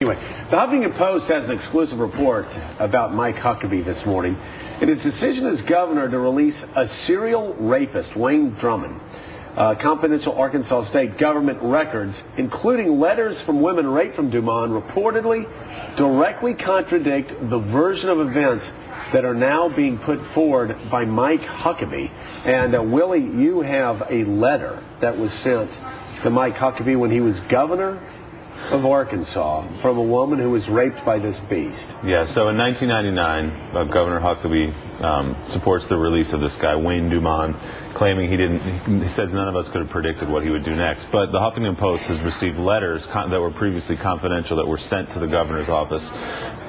Anyway, the Huffington Post has an exclusive report about Mike Huckabee this morning. In his decision as governor to release a serial rapist, Wayne DuMond, confidential Arkansas state government records, including letters from women raped from DuMond, reportedly directly contradict the version of events that are now being put forward by Mike Huckabee. And Willie, you have a letter that was sent to Mike Huckabee when he was governor of Arkansas from a woman who was raped by this beast. Yeah, so in 1999, Governor Huckabee supports the release of this guy, Wayne DuMond, claiming he says none of us could have predicted what he would do next. But the Huffington Post has received letters that were previously confidential that were sent to the governor's office,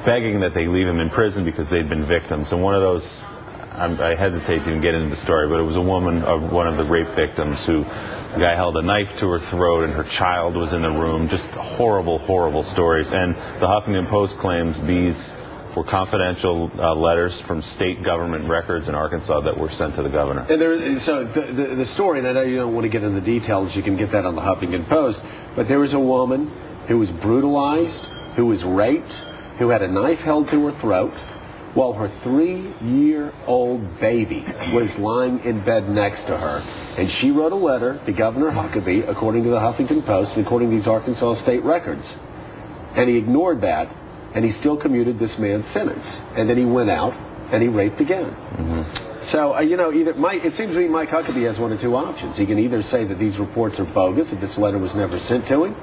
begging that they leave him in prison because they'd been victims. And one of those, I hesitate to even get into the story, but it was a woman, one of the rape victims, who the guy held a knife to her throat and her child was in the room. Just horrible, horrible stories. And the Huffington Post claims these were confidential letters from state government records in Arkansas that were sent to the governor. And so the story, and I know you don't want to get into the details, you can get that on the Huffington Post, but there was a woman who was brutalized, who was raped, who had a knife held to her throat, while her 3-year-old baby was lying in bed next to her. And she wrote a letter to Governor Huckabee, according to the Huffington Post, and according to these Arkansas state records. And he ignored that, and he still commuted this man's sentence. And then he went out, and he raped again. Mm-hmm. So, it seems to me Mike Huckabee has one of two options. He can either say that these reports are bogus, that this letter was never sent to him,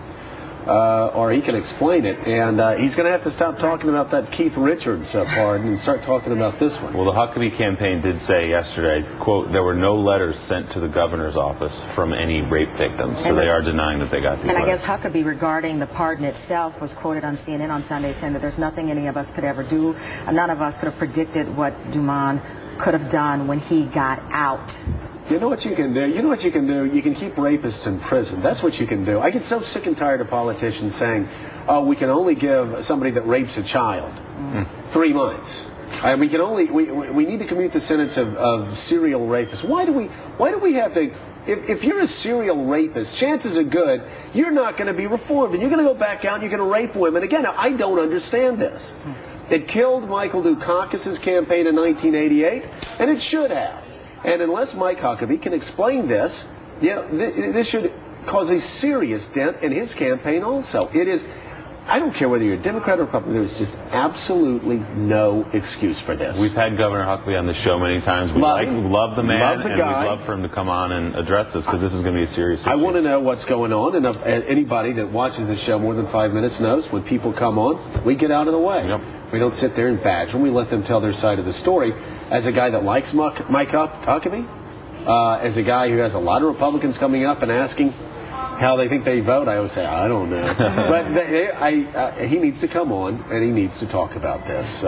or he can explain it, and he's going to have to stop talking about that Keith Richards pardon and start talking about this one. Well, the Huckabee campaign did say yesterday, quote, there were no letters sent to the governor's office from any rape victims, so they are denying that they got these letters. And I guess Huckabee, regarding the pardon itself, was quoted on CNN on Sunday saying that there's nothing any of us could ever do. None of us could have predicted what DuMond could have done when he got out. You know what you can do? You can keep rapists in prison. That's what you can do. I get so sick and tired of politicians saying, oh, we can only give somebody that rapes a child 3 months. We need to commute the sentence of serial rapists. Why do we have to, if you're a serial rapist, chances are good you're not going to be reformed, and you're going to go back out and you're going to rape women again. Now, I don't understand this. It killed Michael Dukakis' campaign in 1988, and it should have. And unless Mike Huckabee can explain this, this should cause a serious dent in his campaign also. It is, I don't care whether you're a Democrat or Republican, there's just absolutely no excuse for this. We've had Governor Huckabee on the show many times. We love the man, and we'd love for him to come on and address this, because this is going to be a serious issue. I want to know what's going on, and anybody that watches the show more than 5 minutes knows when people come on, we get out of the way. Yep. We don't sit there and badge them. We let them tell their side of the story. As a guy that likes Mike Huckabee, as a guy who has a lot of Republicans coming up and asking how they think they vote, I always say, I don't know. But he needs to come on, and he needs to talk about this.